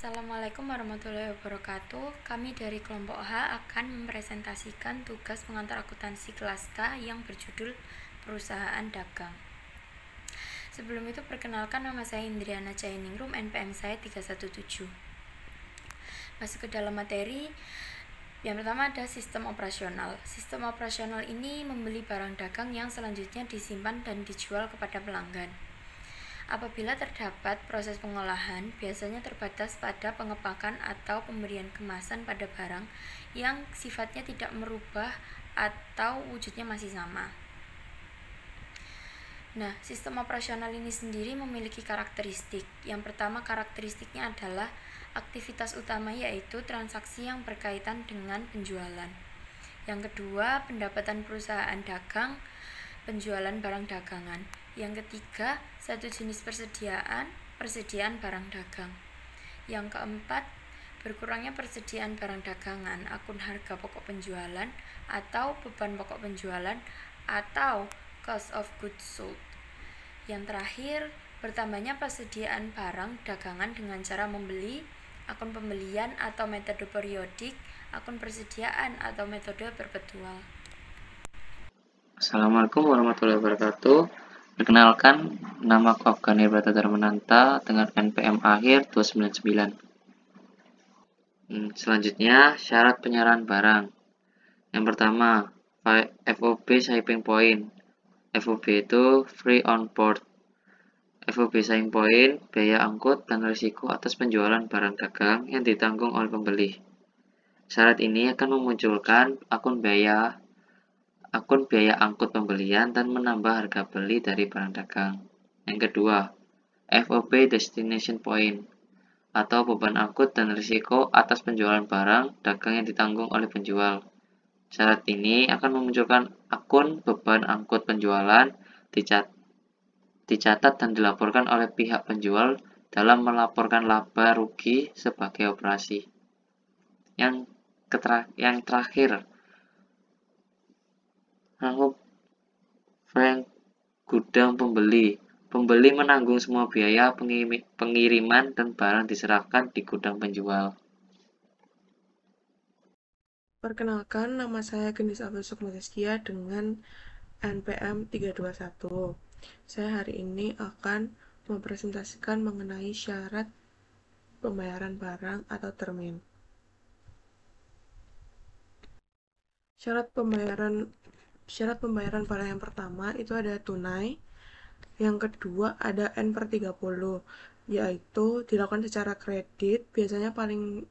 Assalamualaikum warahmatullahi wabarakatuh. Kami dari kelompok H akan mempresentasikan tugas pengantar akuntansi kelas K yang berjudul Perusahaan Dagang. Sebelum itu perkenalkan, nama saya Indriana Cainingrum, NPM saya 317. Masuk ke dalam materi. Yang pertama ada sistem operasional. Sistem operasional ini membeli barang dagang yang selanjutnya disimpan dan dijual kepada pelanggan. Apabila terdapat proses pengolahan, biasanya terbatas pada pengepakan atau pemberian kemasan pada barang yang sifatnya tidak merubah atau wujudnya masih sama. Nah, sistem operasional ini sendiri memiliki karakteristik. Yang pertama, karakteristiknya adalah aktivitas utama yaitu transaksi yang berkaitan dengan penjualan. Yang kedua, pendapatan perusahaan dagang, penjualan barang dagangan. Yang ketiga, satu jenis persediaan barang dagang. Yang keempat, berkurangnya persediaan barang dagangan, akun harga pokok penjualan atau beban pokok penjualan atau cost of goods sold. Yang terakhir, bertambahnya persediaan barang dagangan dengan cara membeli, akun pembelian atau metode periodik, akun persediaan atau metode perpetual. Assalamualaikum warahmatullahi wabarakatuh. Perkenalkan, nama aku Afgan Ibrata Darmananta dengan NPM akhir 299. Selanjutnya, syarat penyerahan barang. Yang pertama, FOB shipping point. FOB itu free on board. FOB shipping point, biaya angkut dan risiko atas penjualan barang dagang yang ditanggung oleh pembeli. Syarat ini akan memunculkan akun biaya angkut pembelian dan menambah harga beli dari barang dagang. Yang kedua, FOB destination point atau beban angkut dan risiko atas penjualan barang dagang yang ditanggung oleh penjual. Syarat ini akan memunculkan akun beban angkut penjualan dicatat dan dilaporkan oleh pihak penjual dalam melaporkan laba rugi sebagai operasi. Yang terakhir, frank gudang pembeli. Pembeli menanggung semua biaya pengiriman dan barang diserahkan di gudang penjual. Perkenalkan, nama saya Gendis Abdul Sukmaseskia dengan NPM 321. Saya hari ini akan mempresentasikan mengenai syarat pembayaran barang atau termin. Syarat pembayaran barang yang pertama itu ada tunai. Yang kedua ada N/30, yaitu dilakukan secara kredit, biasanya paling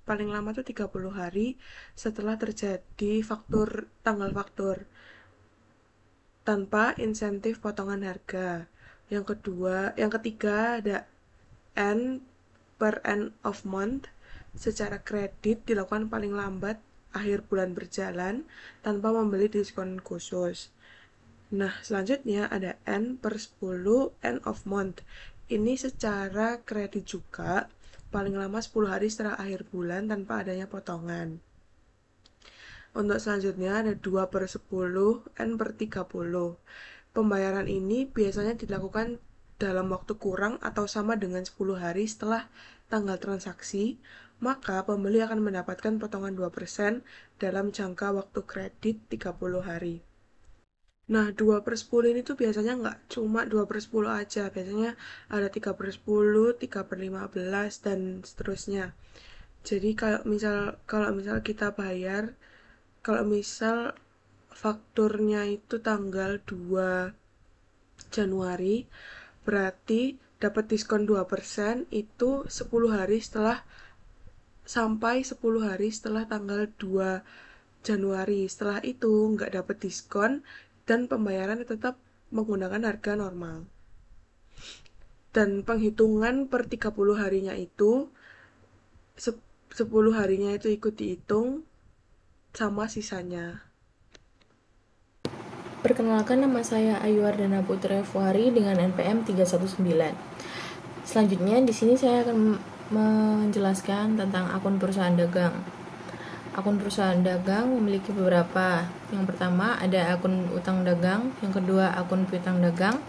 lama tuh 30 hari setelah terjadi tanggal faktur tanpa insentif potongan harga. Yang ketiga ada N per end of month, secara kredit dilakukan paling lambat akhir bulan berjalan tanpa membeli diskon khusus. Nah, selanjutnya ada N per 10 end of month. Ini secara kredit juga, paling lama 10 hari setelah akhir bulan tanpa adanya potongan. Untuk selanjutnya ada 2 per 10 N per 30. Pembayaran ini biasanya dilakukan dalam waktu kurang atau sama dengan 10 hari setelah tanggal transaksi, maka pembeli akan mendapatkan potongan 2% dalam jangka waktu kredit 30 hari. Nah, 2 per 10 ini tuh biasanya nggak cuma 2 per 10 aja, biasanya ada 3 per 10, 3 per 15, dan seterusnya. Jadi kalau misal kita bayar, kalau misal fakturnya itu tanggal 2 Januari, berarti dapat diskon 2% itu 10 hari setelah tanggal 2 Januari. Setelah itu nggak dapat diskon dan pembayaran tetap menggunakan harga normal. Dan penghitungan per 30 harinya itu 10 harinya itu ikut dihitung sama sisanya. Perkenalkan, nama saya Ayuwardana Putri Fuhari dengan NPM 319. Selanjutnya di sini saya akan menjelaskan tentang akun perusahaan dagang. Akun perusahaan dagang memiliki beberapa. Yang pertama ada akun utang dagang, yang kedua akun piutang dagang,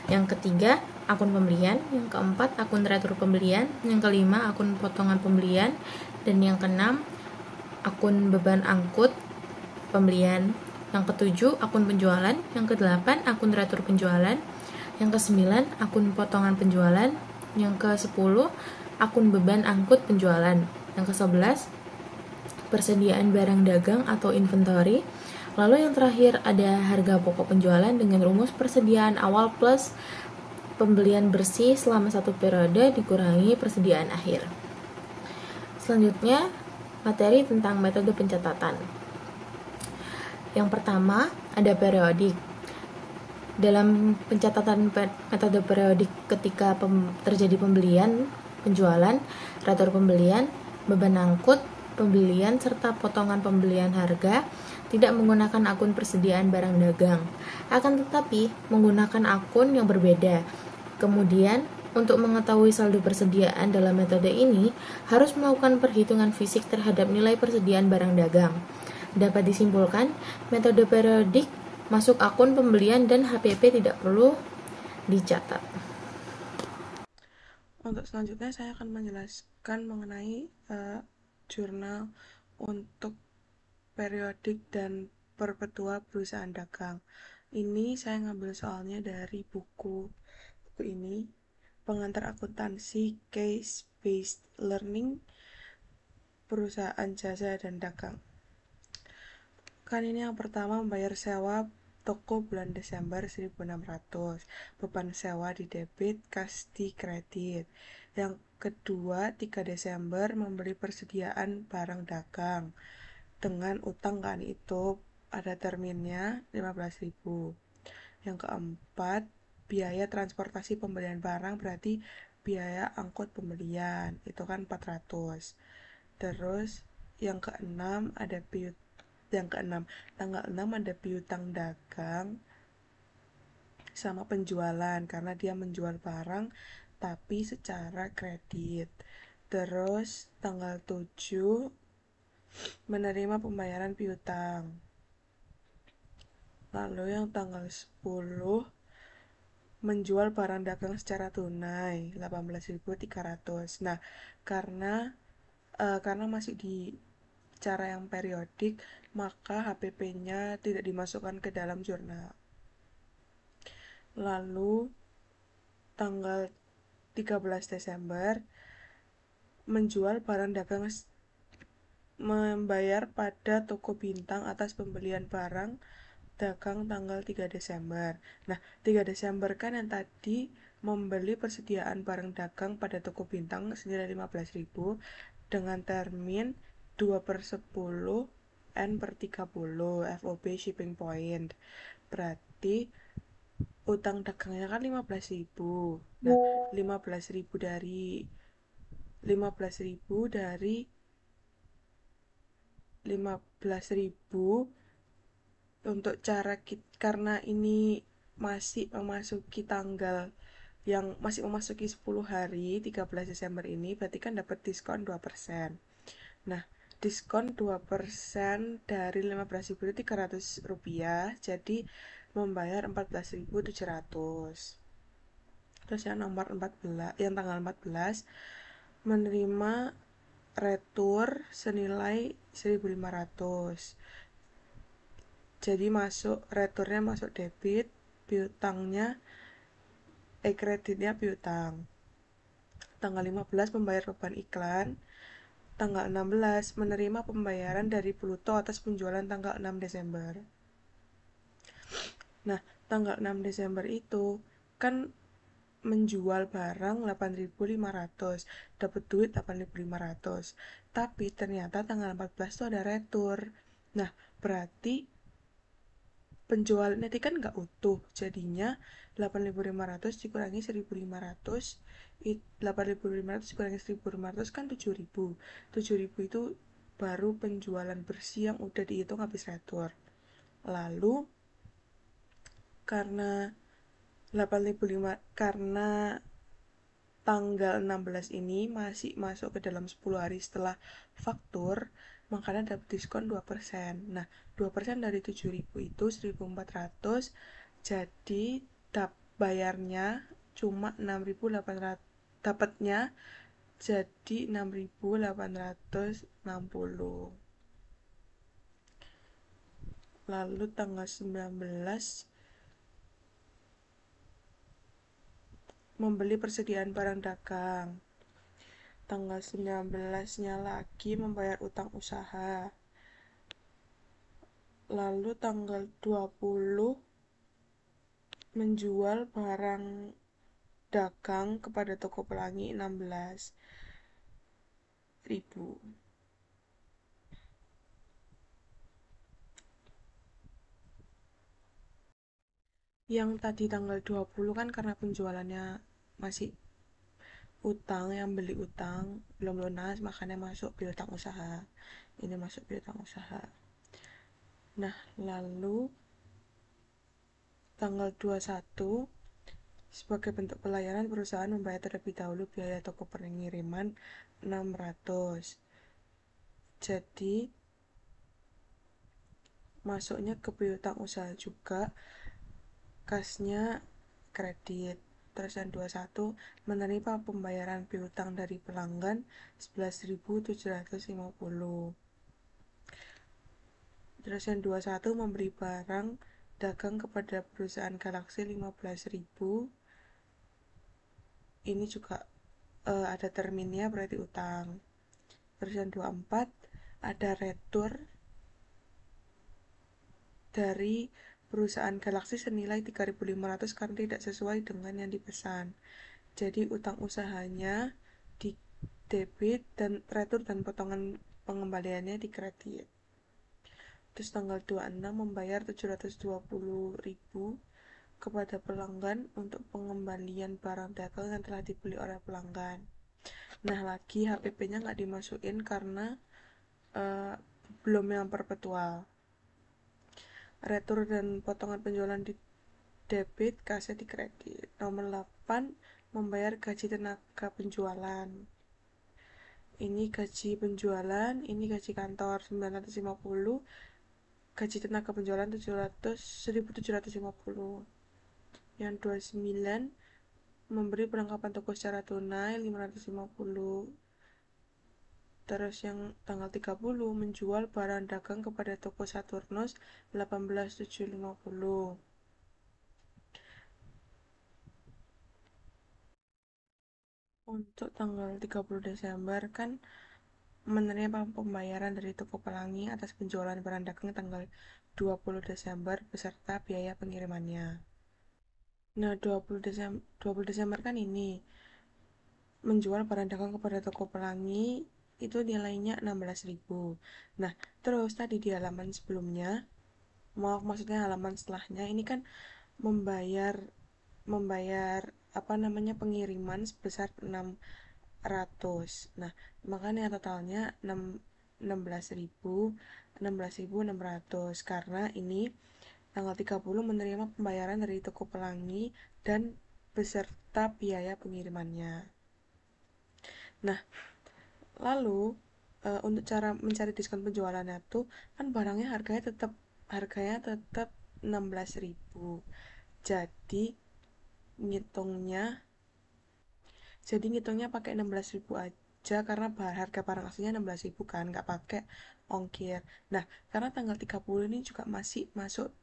Yang ketiga, akun pembelian. Yang keempat, akun retur pembelian. Yang kelima, akun potongan pembelian. Dan yang keenam, akun beban angkut pembelian. Yang ketujuh, akun penjualan. Yang kedelapan, akun retur penjualan. Yang kesembilan, akun potongan penjualan. Yang kesepuluh, akun beban angkut penjualan. Yang kesebelas, persediaan barang dagang atau inventory. Lalu yang terakhir ada harga pokok penjualan dengan rumus persediaan awal plus pembelian bersih selama satu periode dikurangi persediaan akhir. Selanjutnya, materi tentang metode pencatatan. Yang pertama, ada periodik. Dalam pencatatan metode periodik ketika terjadi pembelian, penjualan, retur pembelian, beban angkut, pembelian, serta potongan pembelian harga, tidak menggunakan akun persediaan barang dagang, akan tetapi menggunakan akun yang berbeda. Kemudian, untuk mengetahui saldo persediaan dalam metode ini, harus melakukan perhitungan fisik terhadap nilai persediaan barang dagang. Dapat disimpulkan, metode periodik masuk akun pembelian dan HPP tidak perlu dicatat. Untuk selanjutnya saya akan menjelaskan mengenai jurnal untuk periodik dan perpetua perusahaan dagang. Ini saya ngambil soalnya dari buku ini, Pengantar Akuntansi Case Based Learning Perusahaan Jasa dan Dagang. Kan ini yang pertama, membayar sewa toko bulan Desember 1.600, beban sewa di debit, kas di kredit. Yang kedua, 3 Desember membeli persediaan barang dagang dengan utang, kan itu ada terminnya 15.000. Yang keempat, biaya transportasi pembelian barang, berarti biaya angkut pembelian itu kan 400. Terus yang keenam ada tanggal 6 ada piutang dagang sama penjualan karena dia menjual barang tapi secara kredit. Terus tanggal 7 menerima pembayaran piutang. Lalu yang tanggal 10 menjual barang dagang secara tunai 18.300. Nah, karena masih di cara yang periodik, maka HPP-nya tidak dimasukkan ke dalam jurnal. Lalu tanggal 13 Desember menjual barang dagang, membayar pada toko bintang atas pembelian barang dagang tanggal 3 Desember. Nah, 3 Desember kan yang tadi membeli persediaan barang dagang pada toko bintang senilai 15.000 dengan termin 2/10 N/30 FOB shipping point. Berarti utang dagangnya kan 15.000. Nah, 15.000 dari 15.000 untuk cara karena ini masih memasuki tanggal yang masih memasuki 10 hari 13 Desember ini, berarti kan dapat diskon 2%. Nah, diskon 2% dari 15.000 itu Rp300, jadi membayar 14.700. Terus yang nomor 14, yang tanggal 14 menerima retur senilai 1.500. Jadi returnya masuk debit, piutangnya kreditnya piutang. Tanggal 15 membayar beban iklan. Tanggal 16 menerima pembayaran dari Pluto atas penjualan tanggal 6 Desember. Nah, tanggal 6 Desember itu kan menjual barang 8.500, dapat duit 8.500. Tapi ternyata tanggal 14 itu ada retur. Nah, berarti penjualan itu kan nggak utuh, jadinya 8.500 dikurangi 1.500, 8.500 dikurangi 1.500 kan 7.000. 7.000 itu baru penjualan bersih yang udah dihitung habis retur. Lalu karena 8.500 karena tanggal 16 ini masih masuk ke dalam 10 hari setelah faktur, makanya dapat diskon 2%. Nah, 2% dari 7.000 itu 1.400, jadi bayarnya cuma 6.800, dapatnya jadi 6.860. Lalu tanggal 19 membeli persediaan barang dagang. Tanggal 19-nya lagi membayar utang usaha. Lalu tanggal 20 menjual barang dagang kepada toko pelangi 16.000. Yang tadi tanggal 20 kan karena penjualannya masih utang, yang beli utang belum lunas, makanya masuk piutang usaha. Ini masuk piutang usaha. Nah, lalu tanggal 21 sebagai bentuk pelayanan perusahaan membayar terlebih dahulu biaya toko pengiriman 600. Jadi masuknya ke piutang usaha juga, kasnya kredit. Terus yang 21 menerima pembayaran piutang dari pelanggan 11.750. Terus yang 21 memberi barang dagang kepada perusahaan Galaxy 15.000. Ini juga ada terminnya, berarti utang. Terus yang 24 ada retur dari perusahaan Galaxy senilai 3.500 karena tidak sesuai dengan yang dipesan. Jadi utang usahanya di debit dan retur dan potongan pengembaliannya di kredit. Terus tanggal 26 membayar 720.000 kepada pelanggan untuk pengembalian barang dagang yang telah dibeli oleh pelanggan. Nah, lagi HPP-nya nggak dimasukin karena belum yang perpetual. Retur dan potongan penjualan di debit, kasnya di kredit. Nomor 8 membayar gaji tenaga penjualan. Ini gaji penjualan, ini gaji kantor 950, gaji tenaga penjualan 1.750. Yang 29 memberi perlengkapan toko secara tunai 550. Terus yang tanggal 30 menjual barang dagang kepada toko Saturnus 18.750. Untuk tanggal 30 Desember kan menerima pembayaran dari toko pelangi atas penjualan barang dagang tanggal 20 Desember beserta biaya pengirimannya. Nah, 20 Desember kan ini menjual barang dagang kepada toko pelangi itu nilainya 16.000. Nah, terus tadi di halaman sebelumnya, maksudnya halaman setelahnya ini kan membayar pengiriman sebesar 600. Nah, makanya totalnya 16.600 karena ini tanggal 30 menerima pembayaran dari toko pelangi dan beserta biaya pengirimannya. Nah, lalu untuk cara mencari diskon penjualannya tuh kan barangnya harganya tetap 16.000. Jadi ngitungnya pakai 16.000 aja karena harga barang aslinya 16.000 kan, nggak pakai ongkir. Nah, karena tanggal 30 ini juga masih masuk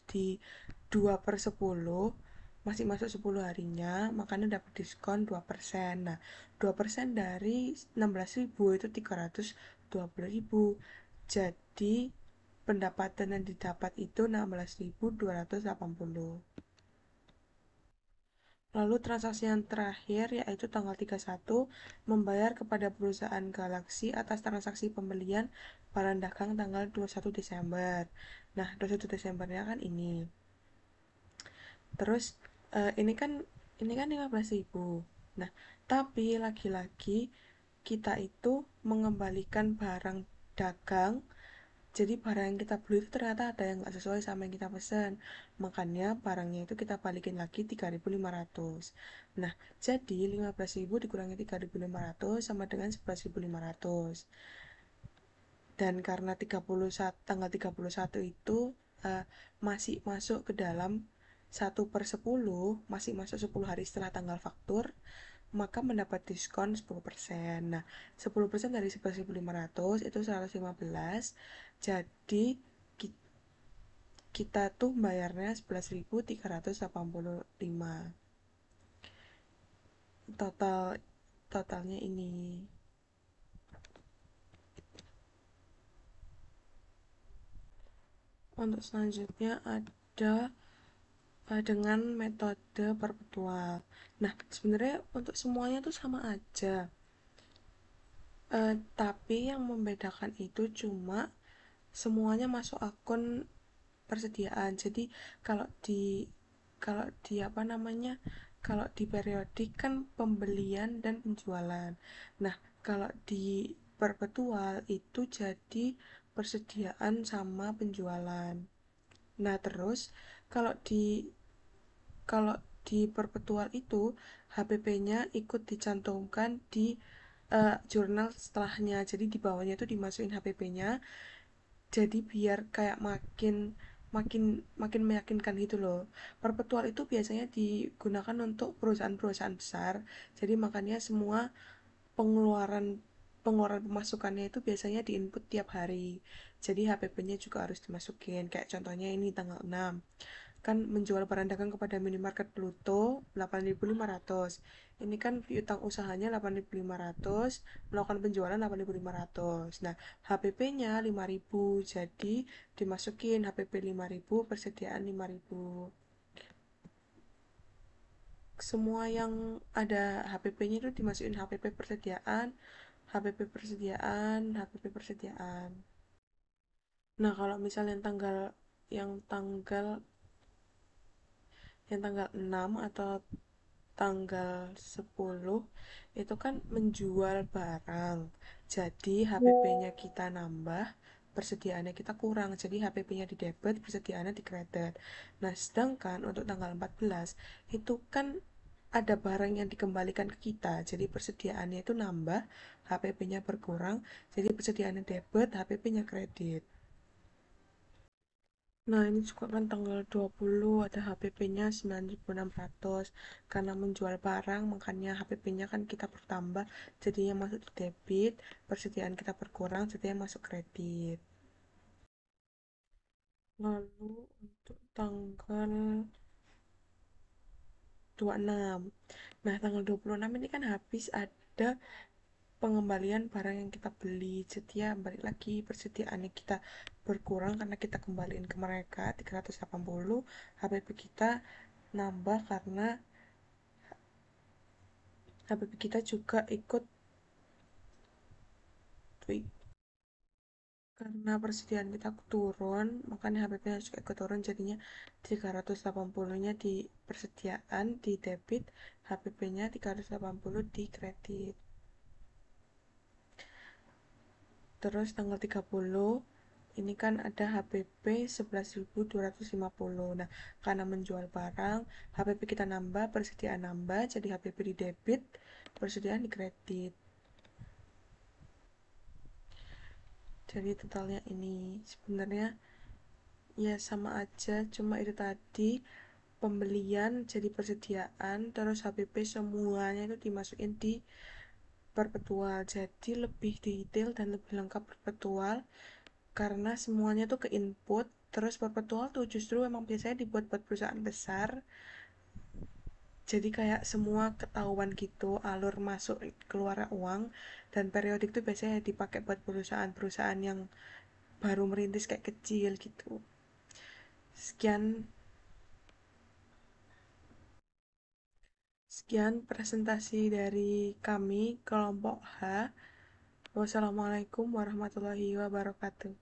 di 2/10, masih masuk 10 harinya, makanya dapat diskon 2%. Nah, 2% dari 16.000 itu 320.000. Jadi pendapatan yang didapat itu 16.280. Lalu transaksi yang terakhir yaitu tanggal 31 membayar kepada perusahaan Galaxy atas transaksi pembelian barang dagang tanggal 21 Desember. Nah, 21 Desembernya kan ini. Terus ini kan 15.000. Nah, tapi lagi-lagi kita itu mengembalikan barang dagang. Jadi barang yang kita beli itu ternyata ada yang nggak sesuai sama yang kita pesan. Makanya barangnya itu kita balikin lagi 3.500. Nah, jadi 15.000 dikurangi 3.500 sama dengan 11.500. Dan karena tanggal 31 itu masih masuk ke dalam 1/10 masih masuk 10 hari setelah tanggal faktur, maka mendapat diskon 10%. Nah, 10% dari 11.500 itu 115. Jadi kita tuh bayarnya 11.385. Totalnya ini. Untuk selanjutnya ada dengan metode perpetual. Nah, sebenarnya untuk semuanya tuh sama aja. Tapi yang membedakan itu cuma semuanya masuk akun persediaan. Jadi kalau di apa namanya? Kalau di periodik kan pembelian dan penjualan. Nah, kalau di perpetual itu jadi persediaan sama penjualan. Nah, terus kalau di kalau di perpetual itu HPP-nya ikut dicantumkan di jurnal setelahnya. Jadi di bawahnya itu dimasukin HPP-nya. Jadi biar kayak makin makin makin meyakinkan gitu loh. Perpetual itu biasanya digunakan untuk perusahaan-perusahaan besar. Jadi makanya semua pengeluaran pengeluaran pemasukannya itu biasanya diinput tiap hari. Jadi HPP-nya juga harus dimasukin. Kayak contohnya ini tanggal 6 kan menjual barang dagang kepada minimarket Pluto 8.500. Ini kan piutang usahanya 8.500, melakukan penjualan 8.500. Nah, HPP-nya 5.000. Jadi dimasukin HPP 5.000, persediaan 5.000. Semua yang ada HPP-nya itu dimasukin HPP persediaan, HPP persediaan, HPP persediaan. Nah, kalau misalnya yang tanggal yang tanggal 6 atau tanggal 10 itu kan menjual barang. Jadi HPP-nya kita nambah, persediaannya kita kurang. Jadi HPP-nya di debit, persediaannya di kredit. Nah, sedangkan untuk tanggal 14 itu kan ada barang yang dikembalikan ke kita. Jadi persediaannya itu nambah, HPP-nya berkurang. Jadi persediaannya debit, HPP-nya kredit. Nah, ini juga kan tanggal 20 ada HPP-nya 9.600 karena menjual barang, makanya HPP-nya kan kita bertambah, jadinya masuk di debit, persediaan kita berkurang, jadinya masuk kredit. Lalu untuk tanggal 26. Nah, tanggal 26 ini kan habis ada pengembalian barang yang kita beli. Jadi ya balik lagi persediaannya kita berkurang karena kita kembaliin ke mereka 380. HPP kita nambah karena HPP kita juga ikut karena persediaan kita turun, makanya HPP juga ikut turun, jadinya 380 nya di persediaan di debit, HPP nya 380 di kredit. Terus tanggal 30 ini kan ada HPP 11.250. Nah, karena menjual barang, HPP kita nambah, persediaan nambah, jadi HPP di debit, persediaan di kredit. Jadi totalnya ini sebenarnya ya sama aja, cuma itu tadi pembelian jadi persediaan, terus HPP semuanya itu dimasukin di perpetual. Jadi lebih detail dan lebih lengkap perpetual karena semuanya tuh ke input. Terus perpetual tuh justru emang biasanya dibuat buat perusahaan besar, jadi kayak semua ketahuan gitu alur masuk keluar uang. Dan periodik tuh biasanya dipakai buat perusahaan-perusahaan yang baru merintis kayak kecil gitu. Sekian presentasi dari kami kelompok H. Wassalamualaikum warahmatullahi wabarakatuh.